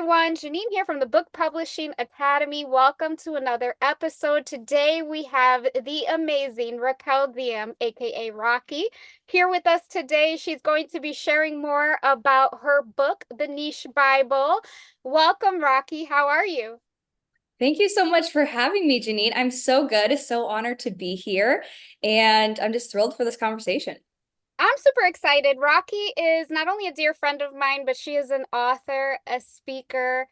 everyone. Janine here from the Book Publishing Academy. Welcome to another episode. Today we have the amazing Raquel Diehm, aka Rocky, here with us today. She's going to be sharing more about her book, The Niche Bible. Welcome, Rocky. How are you? Thank you so much for having me, Janine. I'm so good, so honored to be here, and I'm just thrilled for this conversation. I'm super excited. Rocky is not only a dear friend of mine, but she is an author, a speaker,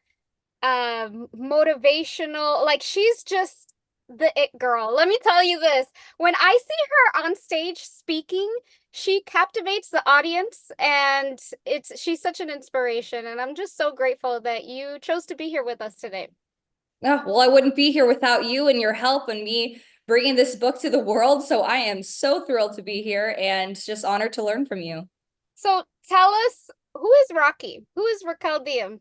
motivational. Like she's just the it girl. Let me tell you this. When I see her on stage speaking, she captivates the audience and she's such an inspiration. And I'm just so grateful that you chose to be here with us today. Oh, well, I wouldn't be here without you and your help and me bringing this book to the world. So I am so thrilled to be here and just honored to learn from you. So tell us, who is Rocky? Who is Raquel Diehm?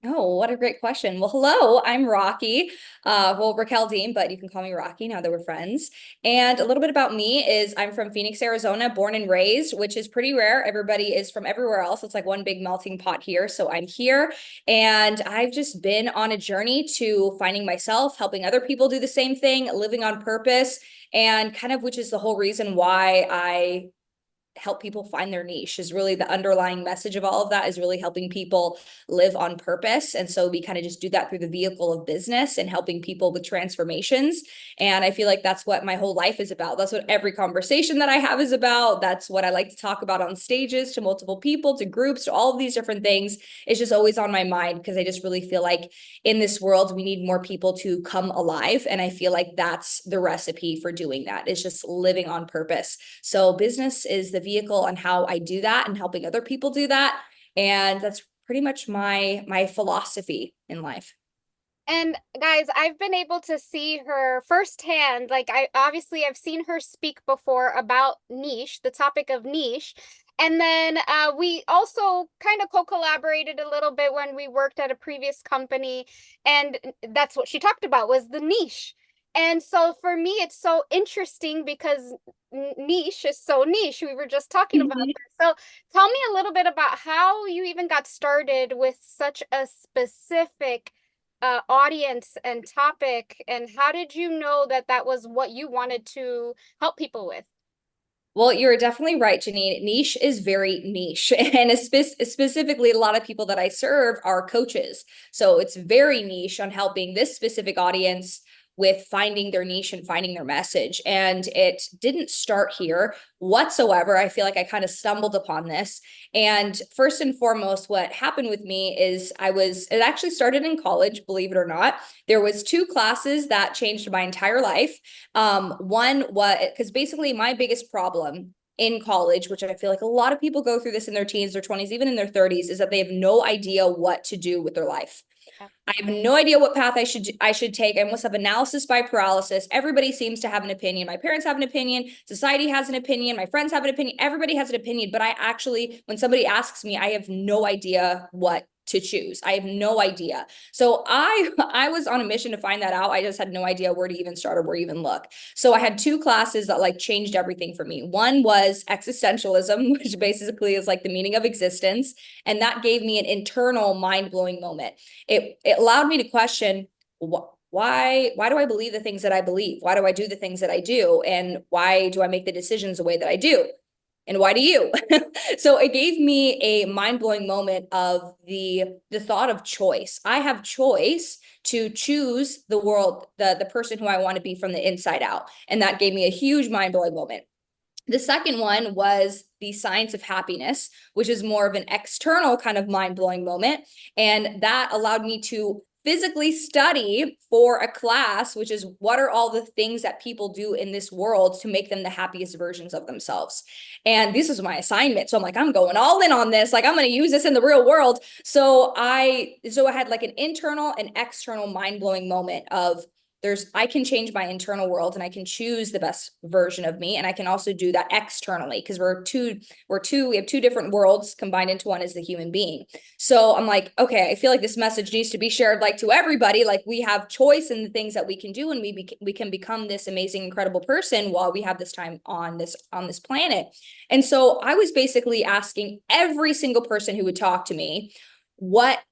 Oh, what a great question. Well, hello, I'm Rocky. Raquel Diehm, but you can call me Rocky now that we're friends. And a little bit about me is I'm from Phoenix, Arizona, born and raised, which is pretty rare. Everybody is from everywhere else. It's like one big melting pot here. So I'm here and I've just been on a journey to finding myself, helping other people do the same thing, living on purpose, and kind of which is the whole reason why I help people find their niche is really the underlying message of all of that is really helping people live on purpose. And so we kind of just do that through the vehicle of business and helping people with transformations. And I feel like that's what my whole life is about. That's what every conversation that I have is about. That's what I like to talk about on stages to multiple people, to groups, to all of these different things. It's just always on my mind because I just really feel like in this world, we need more people to come alive. And I feel like that's the recipe for doing that. It's just living on purpose. So business is the vehicle on how I do that and helping other people do that. And that's pretty much my philosophy in life. And guys, I've been able to see her firsthand. Like I've seen her speak before about niche, the topic of niche. And then we also kind of co-collaborated a little bit when we worked at a previous company. And that's what she talked about was the niche. And so for me, it's so interesting because niche is so niche. We were just talking about Mhm. this. So tell me a little bit about how you even got started with such a specific audience and topic, and how did you know that that was what you wanted to help people with? Well, you're definitely right, Janine. Niche is very niche. And specifically, a lot of people that I serve are coaches. So it's very niche on helping this specific audience with finding their niche and finding their message. And it didn't start here whatsoever. I feel like I kind of stumbled upon this. And first and foremost, what happened with me is it actually started in college, believe it or not. There was two classes that changed my entire life. One was because basically my biggest problem in college, which I feel like a lot of people go through this in their teens, their 20s, even in their 30s, is that they have no idea what to do with their life. Yeah. I have no idea what path I should take. I must have analysis by paralysis. Everybody seems to have an opinion. My parents have an opinion. Society has an opinion. My friends have an opinion. Everybody has an opinion. But I actually, when somebody asks me, I have no idea what to choose. I have no idea. So I was on a mission to find that out. I just had no idea where to even start or where to even look. So I had two classes that like changed everything for me. One was existentialism, which basically is like the meaning of existence, and that gave me an internal mind-blowing moment. It allowed me to question why do I believe the things that I believe? Why do I do the things that I do? And why do I make the decisions the way that I do? And why do you? So it gave me a mind-blowing moment of the thought of choice. I have choice to choose the world, the person who I want to be from the inside out. And that gave me a huge mind-blowing moment. The second one was the science of happiness, which is more of an external kind of mind-blowing moment. And that allowed me to physically study for a class, which is what are all the things that people do in this world to make them the happiest versions of themselves. And this was my assignment. So I'm like, I'm going all in on this. Like I'm going to use this in the real world. So I had like an internal and external mind-blowing moment of I can change my internal world and I can choose the best version of me. And I can also do that externally because we have two different worlds combined into one as the human being. So I'm like, okay, I feel like this message needs to be shared like to everybody. Like we have choice in the things that we can do and we can become this amazing, incredible person while we have this time on this planet. And so I was basically asking every single person who would talk to me,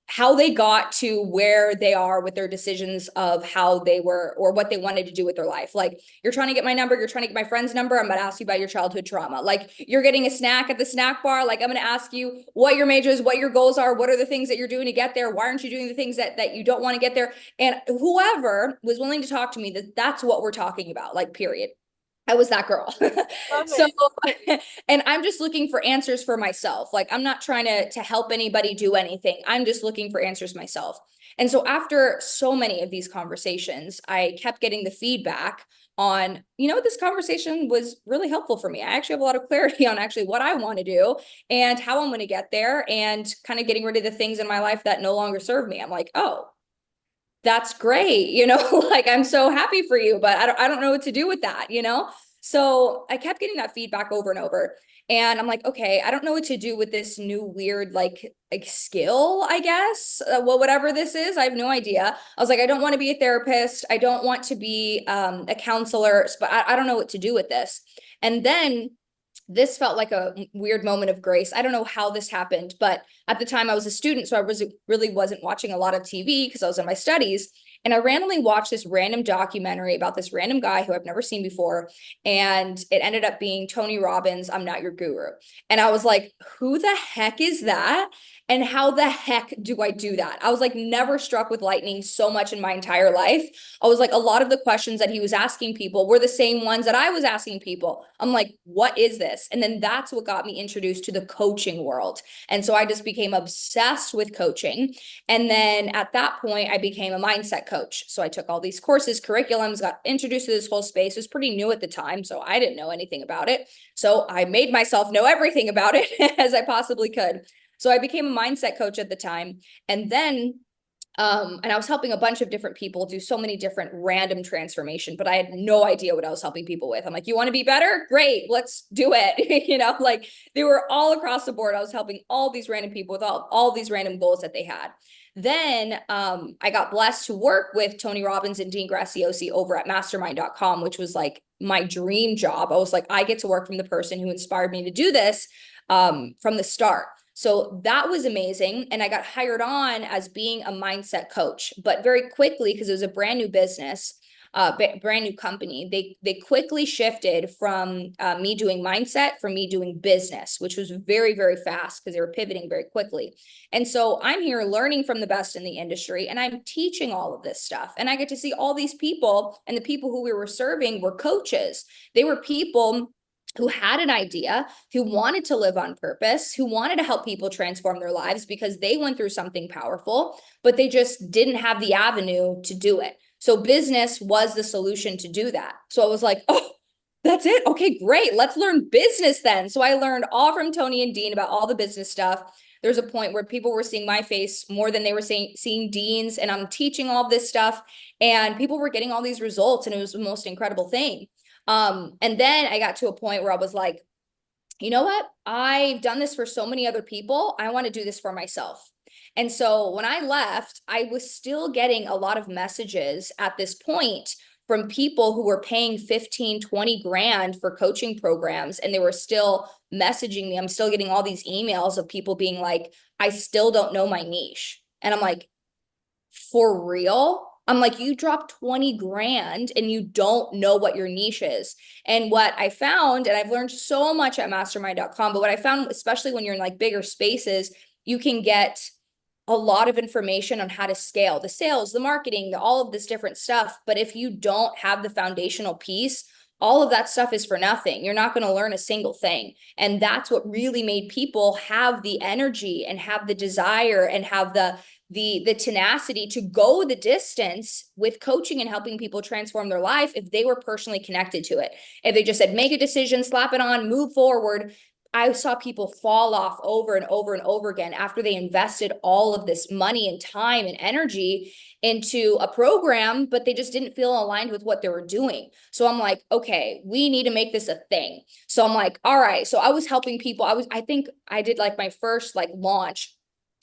how they got to where they are with their decisions of how they were or what they wanted to do with their life. Like, you're trying to get my number, you're trying to get my friend's number, I'm going to ask you about your childhood trauma. Like, you're getting a snack at the snack bar, like, I'm going to ask you what your major is, what your goals are, what are the things that you're doing to get there, why aren't you doing the things that you don't want to get there. And whoever was willing to talk to me, that's what we're talking about, like, period. I was that girl. Love So, it. and I'm just looking for answers for myself. Like, I'm not trying to help anybody do anything. I'm just looking for answers myself. And so after so many of these conversations, I kept getting the feedback on, this conversation was really helpful for me. I actually have a lot of clarity on actually what I want to do and how I'm going to get there, and kind of getting rid of the things in my life that no longer serve me. I'm like, oh, that's great, like, I'm so happy for you, but I don't know what to do with that. So I kept getting that feedback over and over. And I'm like, okay, I don't know what to do with this new weird, like skill, I guess. Well, whatever this is, I have no idea. I was like, I don't want to be a therapist. I don't want to be a counselor, but I don't know what to do with this. And then this felt like a weird moment of grace. I don't know how this happened, but at the time I was a student, so really wasn't watching a lot of TV because I was in my studies. And I randomly watched this random documentary about this random guy who I've never seen before. And it ended up being Tony Robbins' I'm Not Your Guru. And I was like, who the heck is that? And how the heck do I do that? I was like, never struck with lightning so much in my entire life. I was like, a lot of the questions that he was asking people were the same ones that I was asking people. I'm like, what is this? And then that's what got me introduced to the coaching world. And so I just became obsessed with coaching. And then at that point, I became a mindset coach. So I took all these courses, curriculums, got introduced to this whole space. It was pretty new at the time, so I didn't know anything about it. So I made myself know everything about it as I possibly could. So I became a mindset coach at the time. And then and I was helping a bunch of different people do so many different random transformation, but I had no idea what I was helping people with. I'm like, you want to be better? Great, let's do it. Like, they were all across the board. I was helping all these random people with all these random goals that they had. Then I got blessed to work with Tony Robbins and Dean Graciosi over at mastermind.com, which was like my dream job. I was like, I get to work from the person who inspired me to do this from the start. So that was amazing. And I got hired on as being a mindset coach, but very quickly, because it was a brand new business, brand new company, they quickly shifted from me doing mindset from me doing business, which was very, very fast because they were pivoting very quickly. And so I'm here learning from the best in the industry, and I'm teaching all of this stuff. And I get to see all these people, and the people who we were serving were coaches. They were people who had an idea, who wanted to live on purpose, who wanted to help people transform their lives because they went through something powerful, but they just didn't have the avenue to do it. So business was the solution to do that. So I was like, oh, that's it. Okay, great. Let's learn business then. So I learned all from Tony and Dean about all the business stuff. There's a point where people were seeing my face more than they were seeing Dean's, and I'm teaching all this stuff, and people were getting all these results, and it was the most incredible thing. And then I got to a point where I was like, you know what? I've done this for so many other people. I want to do this for myself. And so when I left, I was still getting a lot of messages at this point from people who were paying 15, 20 grand for coaching programs. And they were still messaging me. I'm still getting all these emails of people being like, I still don't know my niche. And I'm like, for real? I'm like, you dropped 20 grand and you don't know what your niche is. And what I found, and I've learned so much at mastermind.com, but what I found, especially when you're in like bigger spaces, you can get a lot of information on how to scale the sales, the marketing, all of this different stuff. But if you don't have the foundational piece, all of that stuff is for nothing. You're not going to learn a single thing. And that's what really made people have the energy and have the desire and have the tenacity to go the distance with coaching and helping people transform their life if they were personally connected to it. If they just said, make a decision, slap it on, move forward. I saw people fall off over and over and over again after they invested all of this money and time and energy into a program, but they just didn't feel aligned with what they were doing. So I'm like, okay, we need to make this a thing. So I'm like, all right. So I was helping people. I think I did like my first like launch,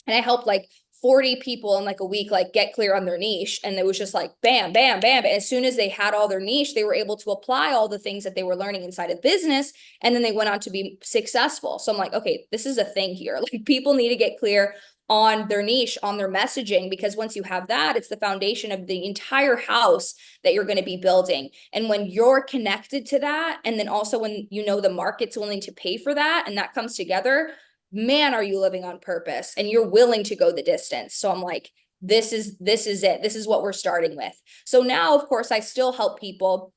and I helped like 40 people in like a week, like get clear on their niche. And it was just like, bam, bam, bam. As soon as they had all their niche, they were able to apply all the things that they were learning inside of business. And then they went on to be successful. So I'm like, okay, this is a thing here. Like, people need to get clear on their niche, on their messaging, because once you have that, it's the foundation of the entire house that you're going to be building. And when you're connected to that, and then also when you know the market's willing to pay for that, and that comes together, man, are you living on purpose and you're willing to go the distance. So I'm like, this is it. This is what we're starting with. So now, of course, I still help people,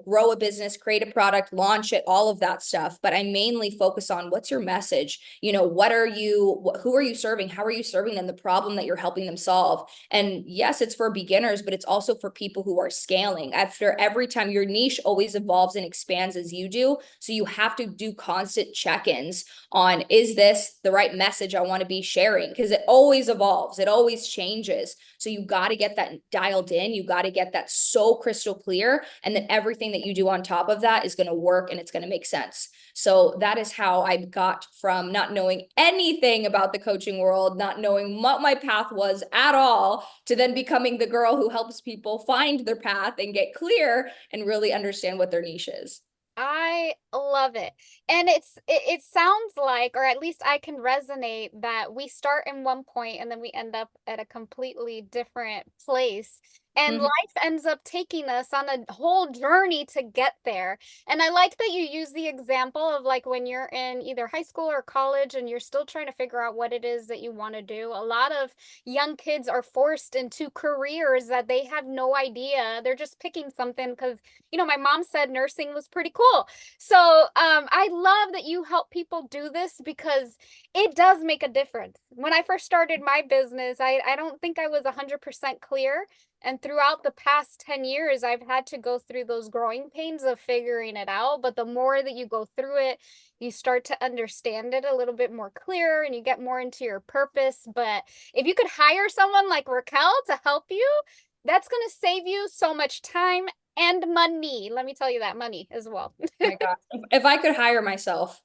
grow a business, create a product, launch it, all of that stuff. But I mainly focus on what's your message? Who are you serving? How are you serving them? The problem that you're helping them solve. And yes, it's for beginners, but it's also for people who are scaling. After every time, your niche always evolves and expands as you do. So you have to do constant check-ins on, is this the right message I want to be sharing? Because it always evolves, it always changes. So you got to get that dialed in. You got to get that so crystal clear. And then everything that you do on top of that is going to work and it's going to make sense. So that is how I got from not knowing anything about the coaching world, not knowing what my path was at all, to then becoming the girl who helps people find their path and get clear and really understand what their niche is. I love it. And it sounds like, or at least I can resonate, that we start in one point and then we end up at a completely different place. And Mhm. life ends up taking us on a whole journey to get there. And I like that you use the example of like when you're in either high school or college and you're still trying to figure out what it is that you want to do. A lot of young kids are forced into careers that they have no idea. They're just picking something because my mom said nursing was pretty cool. So I love that you help people do this because it does make a difference. When I first started my business, I don't think I was 100% clear. And throughout the past 10 years, I've had to go through those growing pains of figuring it out. But the more that you go through it, you start to understand it a little bit more clear and you get more into your purpose. But if you could hire someone like Raquel to help you, that's going to save you so much time and money. Let me tell you that money as well. My gosh, if I could hire myself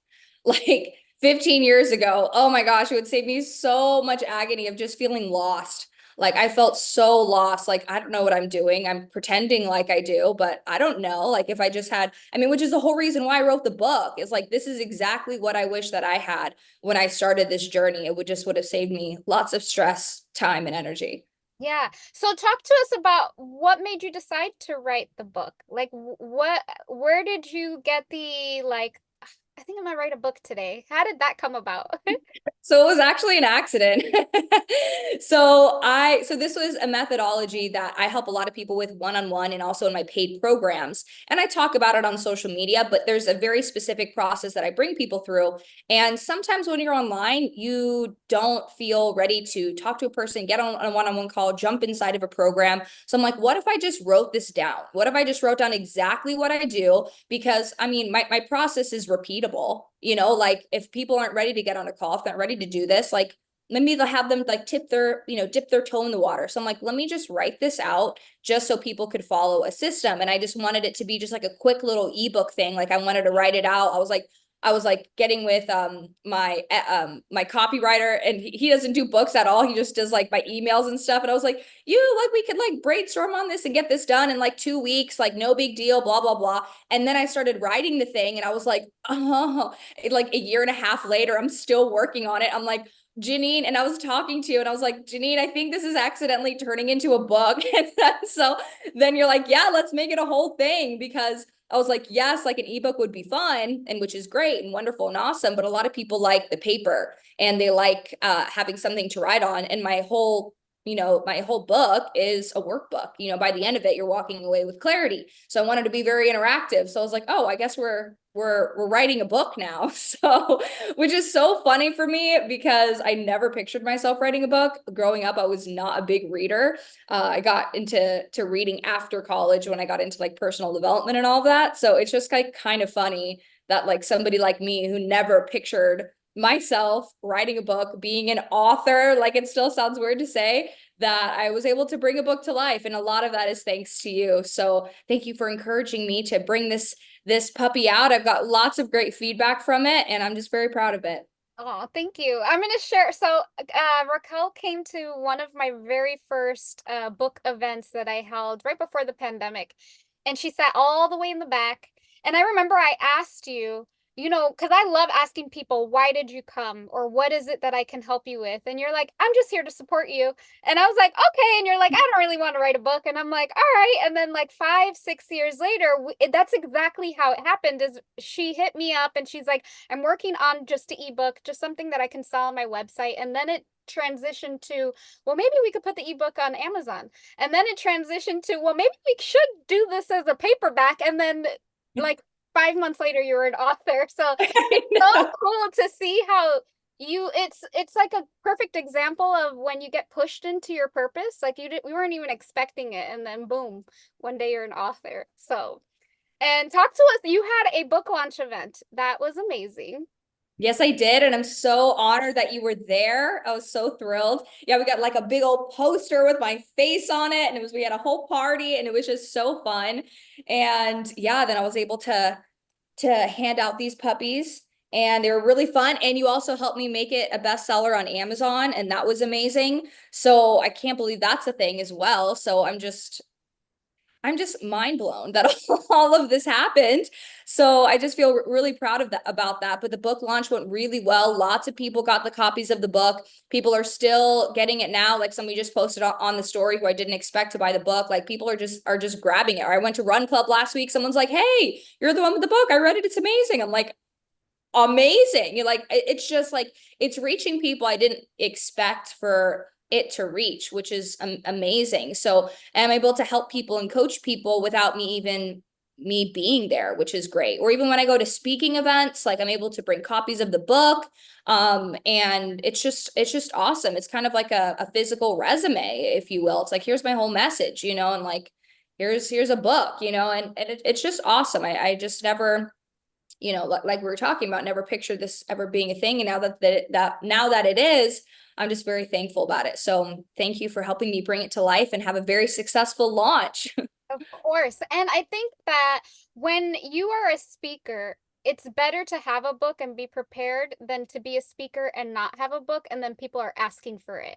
like 15 years ago, oh my gosh, it would save me so much agony of just feeling lost. Like I felt so lost. Like, I don't know what I'm doing. I'm pretending like I do, but I don't know. Like if I just had, I mean, which is the whole reason why I wrote the book, is like, this is exactly what I wish that I had when I started this journey. It would have saved me lots of stress, time, and energy. Yeah. So talk to us about what made you decide to write the book. Like where did you get the like, I think I'm gonna write a book today. How did that come about? So it was actually an accident. So this was a methodology that I help a lot of people with one-on-one and also in my paid programs. And I talk about it on social media, but there's a very specific process that I bring people through. And sometimes when you're online, you don't feel ready to talk to a person, get on a one-on-one call, jump inside of a program. So I'm like, what if I just wrote this down? What if I just wrote down exactly what I do? Because I mean, my process is repeatable. Like if people aren't ready to get on a call, if they're not ready to do this, like let me have them like dip their toe in the water. So I'm like, let me just write this out just so people could follow a system. And I just wanted it to be just like a quick little ebook thing. Like I wanted to write it out. I was like getting with my copywriter, and he doesn't do books at all. He just does like my emails and stuff. And I was like, we could like brainstorm on this and get this done in like 2 weeks, like no big deal, blah, blah, blah. And then I started writing the thing and I was like, oh, like a year and a half later, I'm still working on it. I'm like, Janine, and I was talking to you and I was like, Janine, I think this is accidentally turning into a book. And so then you're like, yeah, let's make it a whole thing, because I was like, yes, like an ebook would be fun, and which is great and wonderful and awesome. But a lot of people like the paper and they like having something to write on. And my whole book is a workbook. By the end of it, you're walking away with clarity. So I wanted to be very interactive. So I was like, oh, I guess we're writing a book now. So, which is so funny for me because I never pictured myself writing a book. Growing up, I was not a big reader. I got into reading after college when I got into like personal development and all of that. So it's just like kind of funny that like somebody like me who never pictured myself writing a book, being an author, like it still sounds weird to say, that I was able to bring a book to life. And a lot of that is thanks to you. So thank you for encouraging me to bring this puppy out. I've got lots of great feedback from it, and I'm just very proud of it. Oh, thank you. I'm going to share. So, Raquel came to one of my very first book events that I held right before the pandemic. And she sat all the way in the back. And I remember I asked you, because I love asking people, why did you come? Or what is it that I can help you with? And you're like, I'm just here to support you. And I was like, okay. And you're like, I don't really want to write a book. And I'm like, all right. And then like 5, 6 years later, that's exactly how it happened is she hit me up and she's like, I'm working on just an ebook, just something that I can sell on my website. And then it transitioned to, well, maybe we could put the ebook on Amazon. And then it transitioned to, well, maybe we should do this as a paperback. And then like 5 months later, you were an author. So I it's so know. cool to see how it's like a perfect example of when you get pushed into your purpose. Like we weren't even expecting it, and then boom, one day you're an author. So, and talk to us. You had a book launch event. That was amazing. Yes, I did. And I'm so honored that you were there. I was so thrilled. Yeah, we got like a big old poster with my face on it. And we had a whole party and it was just so fun. And yeah, then I was able to hand out these puppies and they were really fun. And you also helped me make it a bestseller on Amazon. And that was amazing. So I can't believe that's a thing as well. So I'm just mind blown that all of this happened. So I just feel really proud of that about that. But the book launch went really well. Lots of people got the copies of the book. People are still getting it now. Like somebody just posted on the story who I didn't expect to buy the book. Like people are just grabbing it. Or I went to Run Club last week. Someone's like, "Hey, you're the one with the book. I read it. It's amazing." I'm like, amazing. You're like, it's just like it's reaching people I didn't expect for it to reach, which is amazing. So I'm able to help people and coach people without me being there, which is great. Or even when I go to speaking events, like I'm able to bring copies of the book. And it's just awesome. It's kind of like a physical resume, if you will. It's like, here's my whole message, and like, here's a book, and it's just awesome. I just never, like we were talking about, never pictured this ever being a thing. And now that it is, I'm just very thankful about it. So thank you for helping me bring it to life and have a very successful launch. Of course. And I think that when you are a speaker, it's better to have a book and be prepared than to be a speaker and not have a book and then people are asking for it.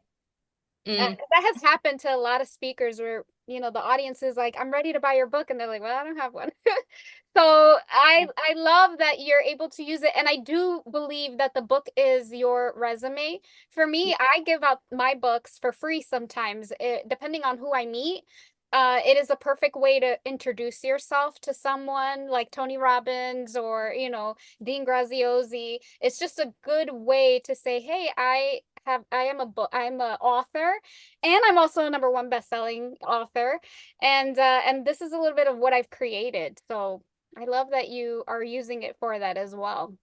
Mm. That has happened to a lot of speakers where, the audience is like, I'm ready to buy your book. And they're like, well, I don't have one. So I love that you're able to use it. And I do believe that the book is your resume. For me, I give out my books for free sometimes, depending on who I meet. It is a perfect way to introduce yourself to someone like Tony Robbins or, Dean Graziosi. It's just a good way to say, hey, I'm an author and I'm also a #1 best-selling author. And this is a little bit of what I've created. So I love that you are using it for that as well.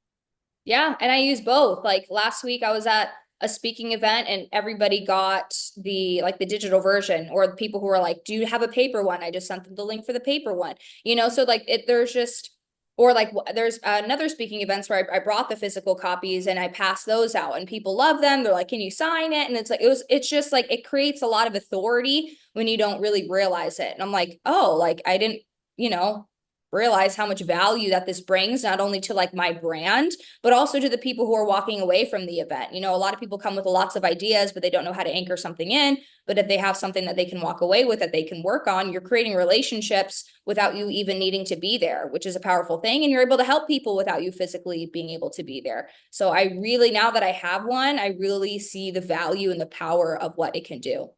Yeah, and I use both. Like last week I was at a speaking event and everybody got the digital version, or the people who were like, "Do you have a paper one?" I just sent them the link for the paper one. So like there's just, or like there's another speaking events where I brought the physical copies and I passed those out and people love them. They're like, "Can you sign it?" And it's just like it creates a lot of authority when you don't really realize it. And I'm like, "Oh, like I didn't, you know, realize how much value that this brings, not only to like my brand, but also to the people who are walking away from the event." A lot of people come with lots of ideas, but they don't know how to anchor something in. But if they have something that they can walk away with, that they can work on, you're creating relationships without you even needing to be there, which is a powerful thing. And you're able to help people without you physically being able to be there. So I really, now that I have one, I really see the value and the power of what it can do.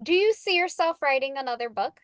Do you see yourself writing another book?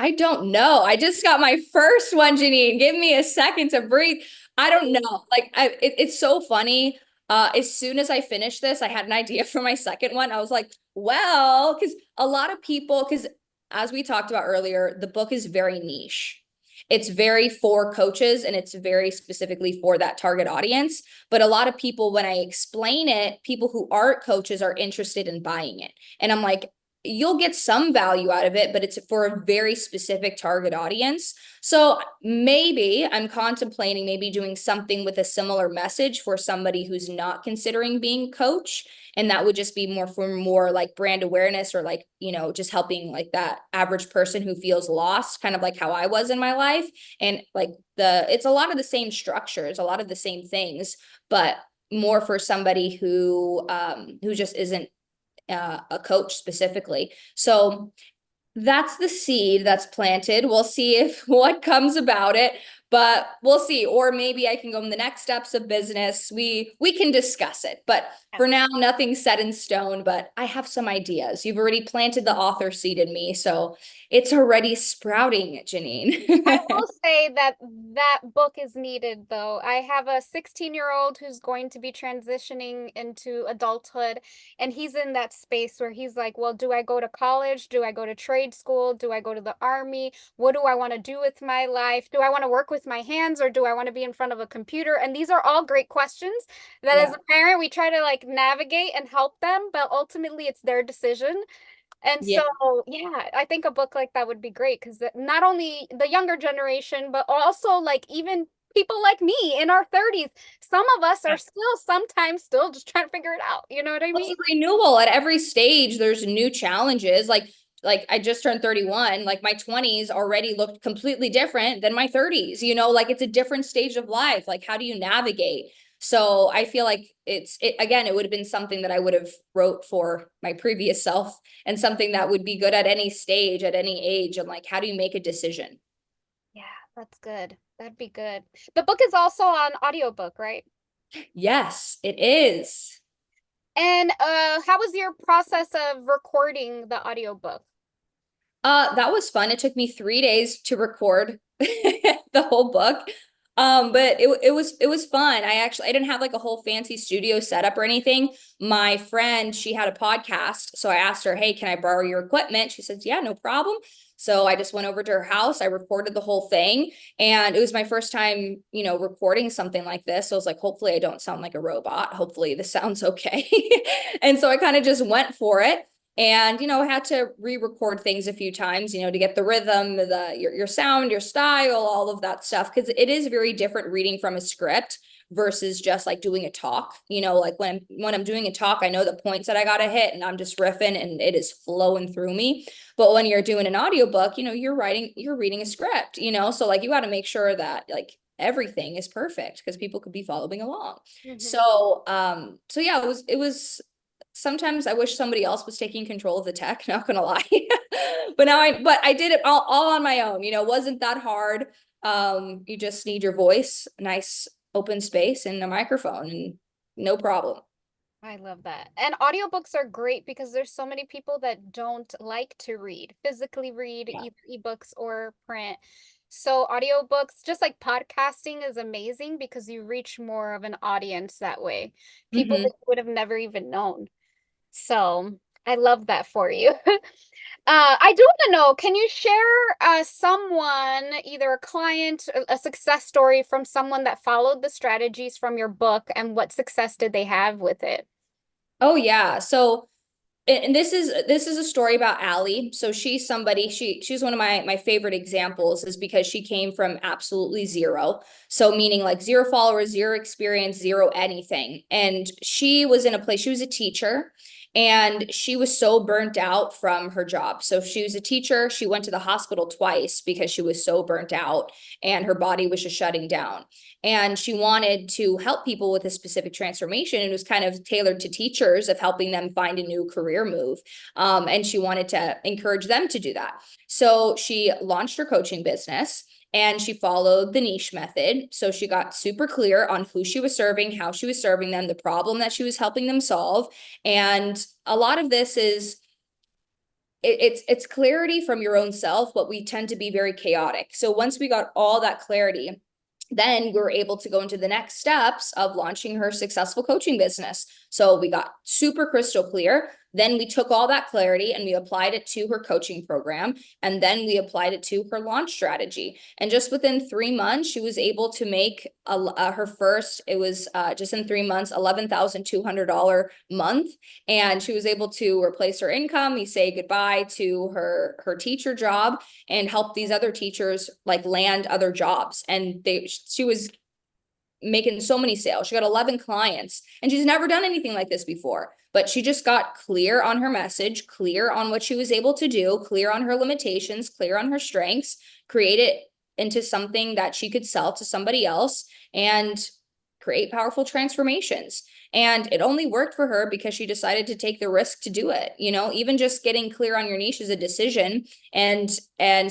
I don't know. I just got my first one, Janine. Give me a second to breathe. I don't know. Like it's so funny. As soon as I finished this, I had an idea for my second one. I was like, well, because a lot of people, because as we talked about earlier, the book is very niche. It's very for coaches and it's very specifically for that target audience. But a lot of people, when I explain it, people who aren't coaches are interested in buying it. And I'm like, you'll get some value out of it, but it's for a very specific target audience. So maybe I'm contemplating maybe doing something with a similar message for somebody who's not considering being a coach. And that would just be more for more like brand awareness, or like, just helping like that average person who feels lost, kind of like how I was in my life. And like it's a lot of the same structures, a lot of the same things, but more for somebody who just isn't a coach specifically. So that's the seed that's planted. We'll see if what comes about it. but we'll see. Or maybe I can go in the next steps of business. We can discuss it. But Yeah. for now, nothing's set in stone, but I have some ideas. You've already planted the author seed in me, so it's already sprouting, I Janine. will say that that book is needed, though. I have a 16-year-old who's going to be transitioning into adulthood, and he's in that space where he's like, well, do I go to college? Do I go to trade school? Do I go to the army? What do I want to do with my life? Do I want to work with my hands, or do I want to be in front of a computer? And these are all great questions that as Yeah. a parent, we try to like navigate and help them, but ultimately it's their decision. And Yeah. so, yeah, I think a book like that would be great because not only the younger generation, but also like even people like me in our 30s, some of us are still sometimes still just trying to figure it out. You know what I It's mean? a renewal at every stage. There's new challenges. Like I just turned 31. Like my 20s already looked completely different than my 30s. Like it's a different stage of life. Like how do you navigate? So I feel like again, it would have been something that I would have wrote for my previous self and something that would be good at any stage, at any age. And like, how do you make a decision? Yeah, that's good. That'd be good. The book is also on audiobook, right? Yes, it is. And how was your process of recording the audiobook? That was fun. It took me 3 days to record the whole book. But it was fun. I didn't have like a whole fancy studio setup or anything. My friend, she had a podcast. So I asked her, hey, can I borrow your equipment? She says, yeah, no problem. So I just went over to her house. I recorded the whole thing. And it was my first time, recording something like this. So I was like, hopefully I don't sound like a robot. Hopefully this sounds okay. And so I kind of just went for it. And had to re-record things a few times, to get the rhythm, your sound, your style, all of that stuff, because it is very different reading from a script versus just like doing a talk. Like when I'm doing a talk, I know the points that I gotta hit, and I'm just riffing, and it is flowing through me. But when you're doing an audiobook, you're reading a script. So like you got to make sure that like everything is perfect because people could be following along. Hmm. So yeah, it was sometimes I wish somebody else was taking control of the tech, not gonna lie. But I did it all on my own. Wasn't that hard. You just need your voice, a nice open space and a microphone, and no problem. I love that. And audiobooks are great because there's so many people that don't like to read, physically read, Yeah. either ebooks or print. So audiobooks, just like podcasting, is amazing because you reach more of an audience that way. People that Hmm. you would have never even known. So I love that for you. I do want to know, can you share someone, either a client, a success story from someone that followed the strategies from your book, and what success did they have with it? Oh yeah. So and this is a story about Allie. So she's somebody, she's one of my favorite examples, is because she came from absolutely zero. So meaning like zero followers, zero experience, zero anything. And she was in a place, she was a teacher, and she was so burnt out from her job. So she was a teacher. She went to the hospital twice because she was so burnt out and her body was just shutting down. And she wanted to help people with a specific transformation, and it was kind of tailored to teachers of helping them find a new career move. And she wanted to encourage them to do that. So she launched her coaching business and she followed the niche method. So she got super clear on who she was serving, how she was serving them, the problem that she was helping them solve. And a lot of this is it's clarity from your own self, but we tend to be very chaotic. So once we got all that clarity, then we were able to go into the next steps of launching her successful coaching business. So we got super crystal clear. Then we took all that clarity and we applied it to her coaching program. And then we applied it to her launch strategy. And just within 3 months, she was able to make her first, it was just in 3 months, $11,200 month. And she was able to replace her income. We say goodbye to her teacher job and help these other teachers like land other jobs. And she was making so many sales. She got 11 clients, and she's never done anything like this before. But she just got clear on her message, clear on what she was able to do, clear on her limitations, clear on her strengths, create it into something that she could sell to somebody else and create powerful transformations. And it only worked for her because she decided to take the risk to do it. Even just getting clear on your niche is a decision. And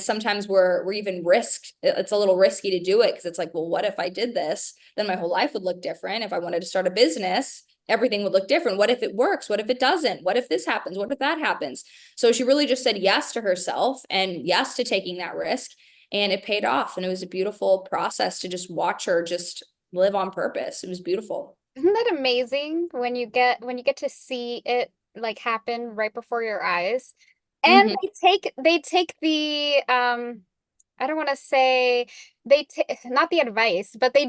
sometimes we're even risked. It's a little risky to do it because it's like, well, what if I did this? Then my whole life would look different. If I wanted to start a business, everything would look different. What if it works? What if it doesn't? What if this happens? What if that happens? So she really just said yes to herself and yes to taking that risk. And it paid off. And it was a beautiful process to just watch her just live on purpose. It was beautiful. Isn't that amazing when you get to see it like happen right before your eyes? And Mm-hmm. they take the I don't want to say they take not the advice, but they're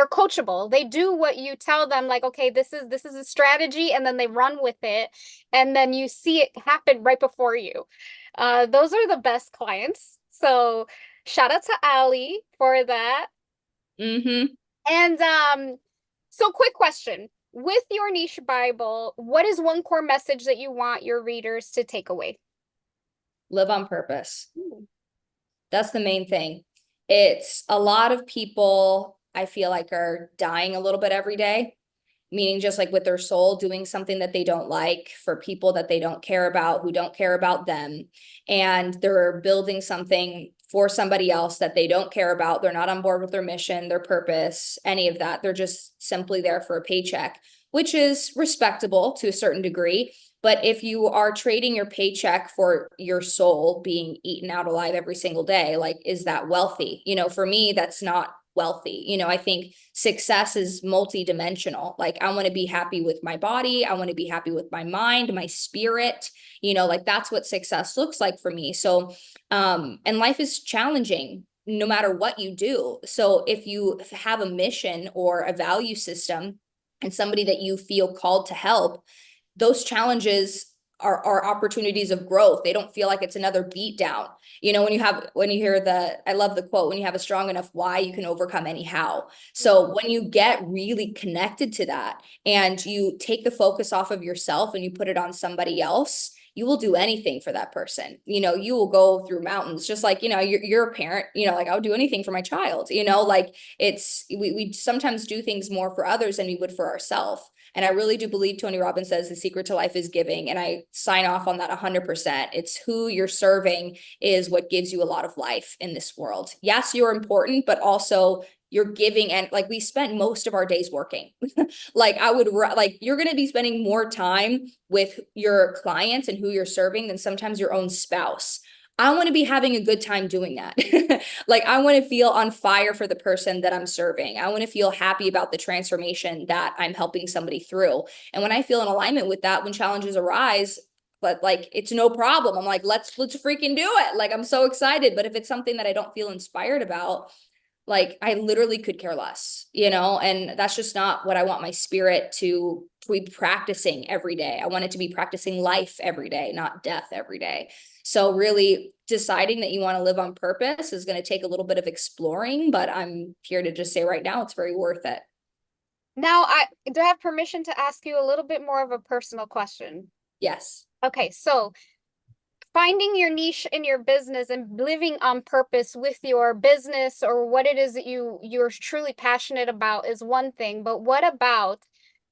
coachable. They do what you tell them, like, okay, this is a strategy, and then they run with it, and then you see it happen right before you. Those are the best clients. So shout out to Ali for that. Mm-hmm. And so quick question. With your niche Bible, what is one core message that you want your readers to take away? Live on purpose. Ooh. That's the main thing. It's a lot of people I feel like are dying a little bit every day, meaning just like with their soul, doing something that they don't like for people that they don't care about, who don't care about them. And they're building something for somebody else that they don't care about. They're not on board with their mission, their purpose, any of that. They're just simply there for a paycheck, which is respectable to a certain degree. But if you are trading your paycheck for your soul being eaten out alive every single day, like, is that wealthy? For me, that's not wealthy. I think success is multidimensional. Like, I want to be happy with my body. I want to be happy with my mind, my spirit, like that's what success looks like for me. So, and life is challenging no matter what you do. So if you have a mission or a value system and somebody that you feel called to help, those challenges are opportunities of growth. They don't feel like it's another beat down. When you hear I love the quote, when you have a strong enough why, you can overcome any how. So when you get really connected to that and you take the focus off of yourself and you put it on somebody else, you will do anything for that person. You will go through mountains, just like, you're a parent, like I would do anything for my child, like we sometimes do things more for others than we would for ourselves. And I really do believe Tony Robbins says the secret to life is giving. And I sign off on that 100%. It's who you're serving is what gives you a lot of life in this world. Yes, you're important, but also you're giving. And like, we spent most of our days working. Like you're going to be spending more time with your clients and who you're serving than sometimes your own spouse. I want to be having a good time doing that. Like, I want to feel on fire for the person that I'm serving. I want to feel happy about the transformation that I'm helping somebody through. And when I feel in alignment with that, when challenges arise, but like, it's no problem. I'm like, let's freaking do it. Like, I'm so excited. But if it's something that I don't feel inspired about, like, I literally could care less, and that's just not what I want my spirit to be practicing every day. I want it to be practicing life every day, not death every day. So really deciding that you want to live on purpose is going to take a little bit of exploring, but I'm here to just say right now, it's very worth it. Now, I do I have permission to ask you a little bit more of a personal question? Yes. Okay, so finding your niche in your business and living on purpose with your business or what it is that you're truly passionate about is one thing, but what about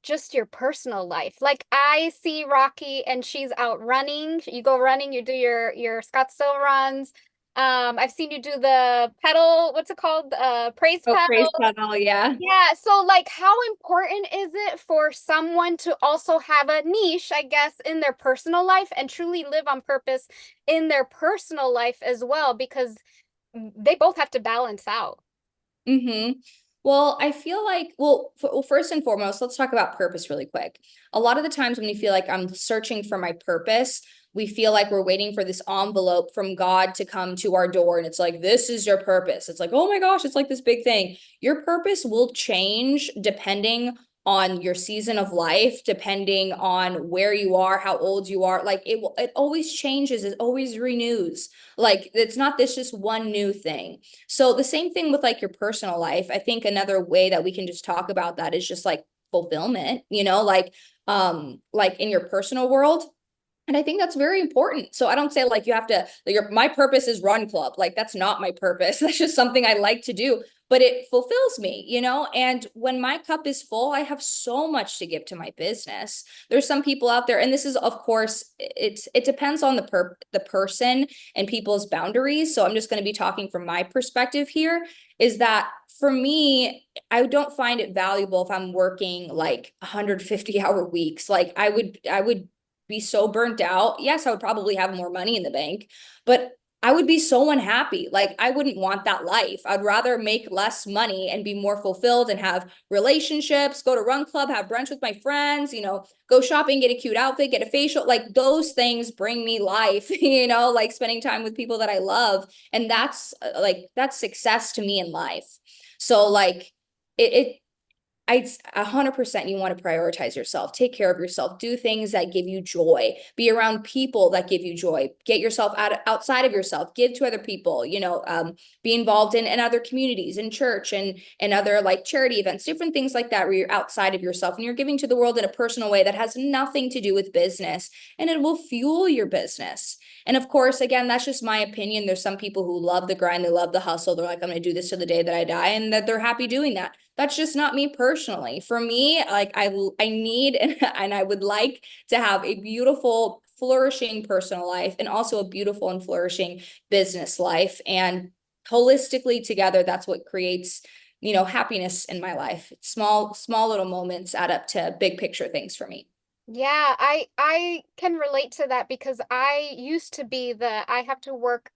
just your personal life? Like, I see Rocky and she's out running. You go running, you do your Scottsdale runs. I've seen you do the pedal, what's it called? Praise Oh, praise pedal. tunnel. Yeah. Yeah, so like how important is it for someone to also have a niche, I guess, in their personal life and truly live on purpose in their personal life as well? Because they both have to balance out. Mm-hmm. Well, I feel like, first and foremost, let's talk about purpose really quick. A lot of the times when we feel like I'm searching for my purpose, we feel like we're waiting for this envelope from God to come to our door. And it's like, this is your purpose. It's like, oh my gosh, it's like this big thing. Your purpose will change depending on your season of life, depending on where you are, how old you are. Like, it always changes. It always renews. Like, it's not this just one new thing. So the same thing with like your personal life. I think another way that we can just talk about that is just like fulfillment, like in your personal world, And I think that's very important. So I don't say like you have to, my purpose is run club. Like that's not my purpose. That's just something I like to do, but it fulfills me, you know? And when my cup is full, I have so much to give to my business. There's some people out there, and this is, of course, it depends on the person and people's boundaries. So I'm just going to be talking from my perspective here, is that for me, I don't find it valuable if I'm working like 150-hour weeks. Like I would be so burnt out. Yes, I would probably have more money in the bank, but I would be so unhappy. Like I wouldn't want that life. I'd rather make less money and be more fulfilled and have relationships, go to run club, have brunch with my friends, go shopping, get a cute outfit, get a facial. Like those things bring me life, like spending time with people that I love. And that's success to me in life. So like it I 100% you want to prioritize yourself, take care of yourself, do things that give you joy, be around people that give you joy, get yourself outside of yourself, give to other people, be involved in other communities, in church and other like charity events, different things like that where you're outside of yourself and you're giving to the world in a personal way that has nothing to do with business, and it will fuel your business. And of course, again, that's just my opinion. There's some people who love the grind, they love the hustle. They're like, I'm going to do this till the day that I die, and that they're happy doing that. That's just not me personally. For me, like I need and I would like to have a beautiful, flourishing personal life and also a beautiful and flourishing business life. And holistically together, that's what creates, happiness in my life. Small little moments add up to big picture things for me. Yeah, I can relate to that because I used to be I have to work,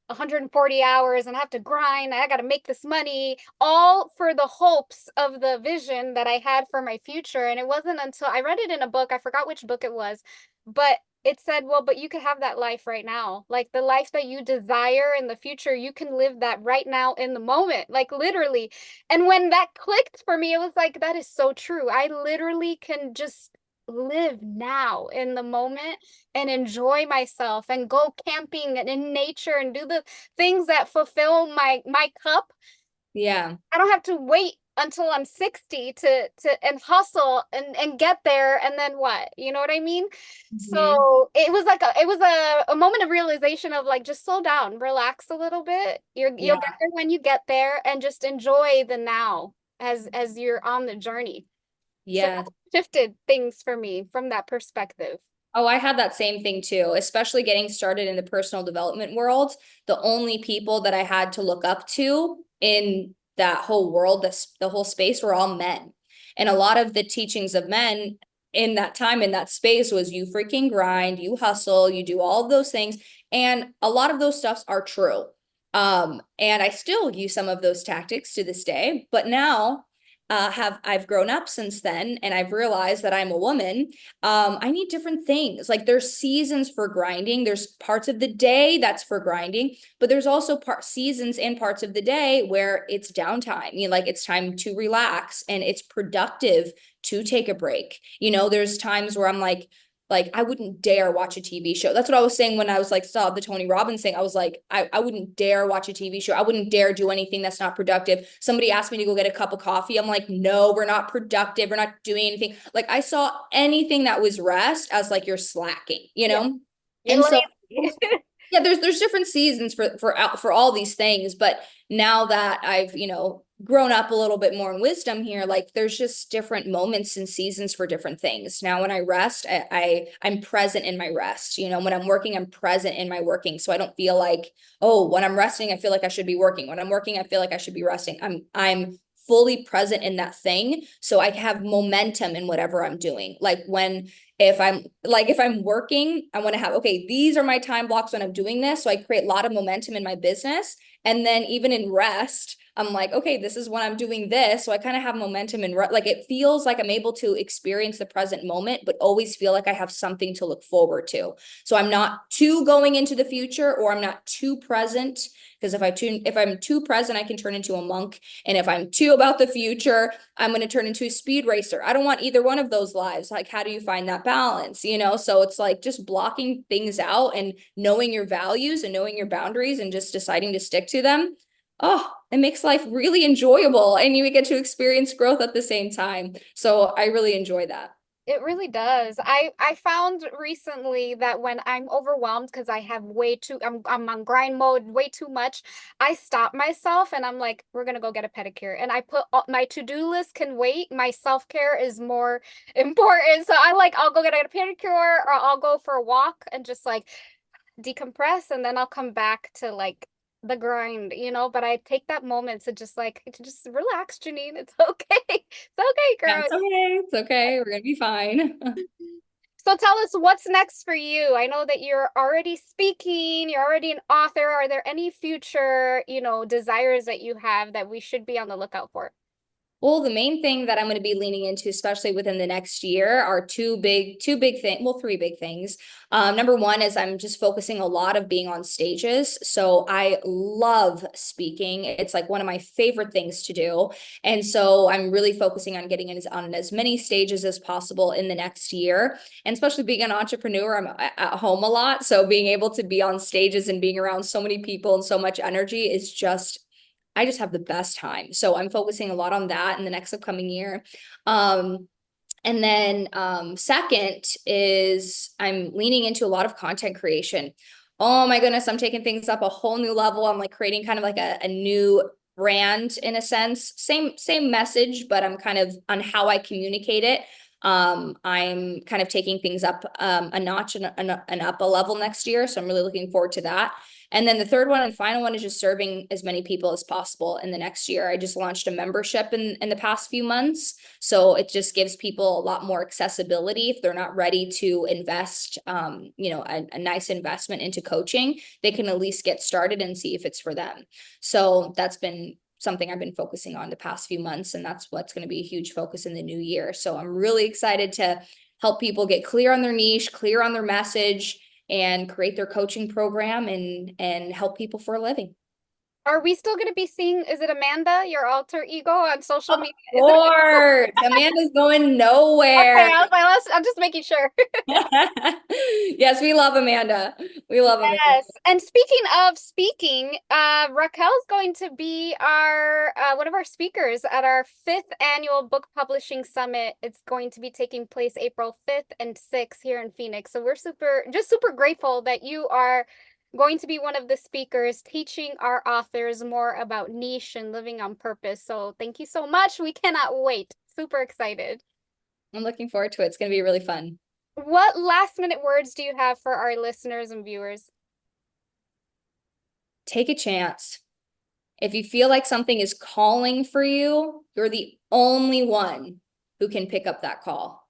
140 hours and I have to grind, I got to make this money, all for the hopes of the vision that I had for my future. And it wasn't until I read it in a book, I forgot which book it was, but it said, well, but you could have that life right now. Like the life that you desire in the future, you can live that right now in the moment, like literally. And when that clicked for me, it was like, that is so true. I literally can just live now in the moment and enjoy myself and go camping and in nature and do the things that fulfill my cup. Yeah. I don't have to wait until I'm 60 to and hustle and get there and then what? You know what I mean? Mhm. So it was like it was a moment of realization of like just slow down, relax a little bit. You'll get Yeah. there when you get there and just enjoy the now as you're on the journey. So Yeah. that shifted things for me from that perspective. Oh, I had that same thing too, especially getting started in the personal development world. The only people that I had to look up to in that whole world, the whole space, were all men. And a lot of the teachings of men in that time, in that space, was you freaking grind, you hustle, you do all of those things. And a lot of those stuffs are true. And I still use some of those tactics to this day, but now I've grown up since then, and I've realized that I'm a woman. I need different things. Like there's seasons for grinding. There's parts of the day that's for grinding, but there's also seasons and parts of the day where it's downtime. Like it's time to relax and it's productive to take a break. There's times where I'm like I wouldn't dare watch a TV show. That's what I was saying when I was like saw the Tony Robbins thing. I was like, I wouldn't dare watch a TV show. I wouldn't dare do anything that's not productive. Somebody asked me to go get a cup of coffee. I'm like, no, we're not productive. We're not doing anything. Like I saw anything that was rest as like you're slacking, Yeah, you're And so lazy. yeah, there's different seasons for all these things, but now that I've, grown up a little bit more in wisdom here, like there's just different moments and seasons for different things. Now when I rest, I'm present in my rest. When I'm working, I'm present in my working. So I don't feel like, oh, when I'm resting, I feel like I should be working. When I'm working, I feel like I should be resting. I'm fully present in that thing. So I have momentum in whatever I'm doing. Like if I'm working, I want to have, okay, these are my time blocks when I'm doing this. So I create a lot of momentum in my business. And then even in rest, I'm like, okay, this is when I'm doing this. So I kind of have momentum and like it feels like I'm able to experience the present moment, but always feel like I have something to look forward to. So I'm not too going into the future, or I'm not too present. Because if I'm too present, I can turn into a monk. And if I'm too about the future, I'm going to turn into a speed racer. I don't want either one of those lives. Like, how do you find that balance? So it's like just blocking things out and knowing your values and knowing your boundaries and just deciding to stick to them. Oh, it makes life really enjoyable, and you get to experience growth at the same time. So I really enjoy that. It really does. I found recently that when I'm overwhelmed because I have way too I'm on grind mode way too much, I stop myself and I'm like, we're gonna go get a pedicure. And I put my to-do list can wait. My self-care is more important. So I'll go get a pedicure or I'll go for a walk and just like decompress and then I'll come back to like the grind, but I take that moment to just relax, Janine. It's okay. It's okay, Yeah, girl. it's okay. It's okay. We're gonna be fine. So tell us what's next for you. I know that you're already speaking, you're already an author. Are there any future, desires that you have that we should be on the lookout for? Well, the main thing that I'm going to be leaning into, especially within the next year, are two big things. Well, three big things. Number one is I'm just focusing a lot of being on stages. So I love speaking. It's like one of my favorite things to do. And so I'm really focusing on getting on as many stages as possible in the next year. And especially being an entrepreneur, I'm at home a lot. So being able to be on stages and being around so many people and so much energy is just I just have the best time. So I'm focusing a lot on that in the next upcoming year. And then second is I'm leaning into a lot of content creation. Oh my goodness, I'm taking things up a whole new level. I'm like creating kind of like a new brand in a sense. Same message, but I'm kind of on how I communicate it. I'm kind of taking things up a notch and up a level next year. So I'm really looking forward to that. And then the third one and final one is just serving as many people as possible in the next year. I just launched a membership in the past few months. So it just gives people a lot more accessibility if they're not ready to invest, a nice investment into coaching, they can at least get started and see if it's for them. So that's been something I've been focusing on the past few months, and that's what's going to be a huge focus in the new year. So I'm really excited to help people get clear on their niche, clear on their message, and create their coaching program and help people for a living. Are we still going to be seeing, is it Amanda, your alter ego on social Of media? Is it course, Amanda's going okay? nowhere. I'm just making sure. Yes, we love Amanda. We love Amanda. Yes. And speaking of speaking, Raquel's going to be our one of our speakers at our fifth annual book publishing summit. It's going to be taking place April 5th and 6th here in Phoenix. So we're super grateful that you are going to be one of the speakers teaching our authors more about niche and living on purpose. So thank you so much. We cannot wait. Super excited. I'm looking forward to it. It's going to be really fun. What last minute words do you have for our listeners and viewers? Take a chance. If you feel like something is calling for you, you're the only one who can pick up that call.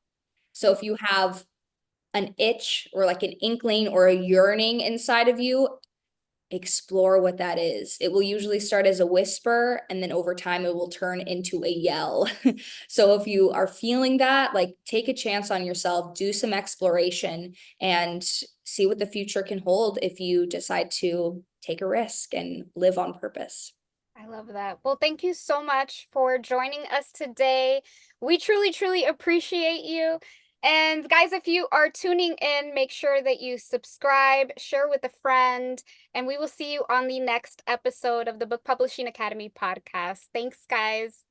So if you have an itch or like an inkling or a yearning inside of you, explore what that is. It will usually start as a whisper and then over time it will turn into a yell. So if you are feeling that, like take a chance on yourself, do some exploration and see what the future can hold if you decide to take a risk and live on purpose. I love that. Well, thank you so much for joining us today. We truly appreciate you. And guys, if you are tuning in, make sure that you subscribe, share with a friend, and we will see you on the next episode of the Book Publishing Academy podcast. Thanks, guys.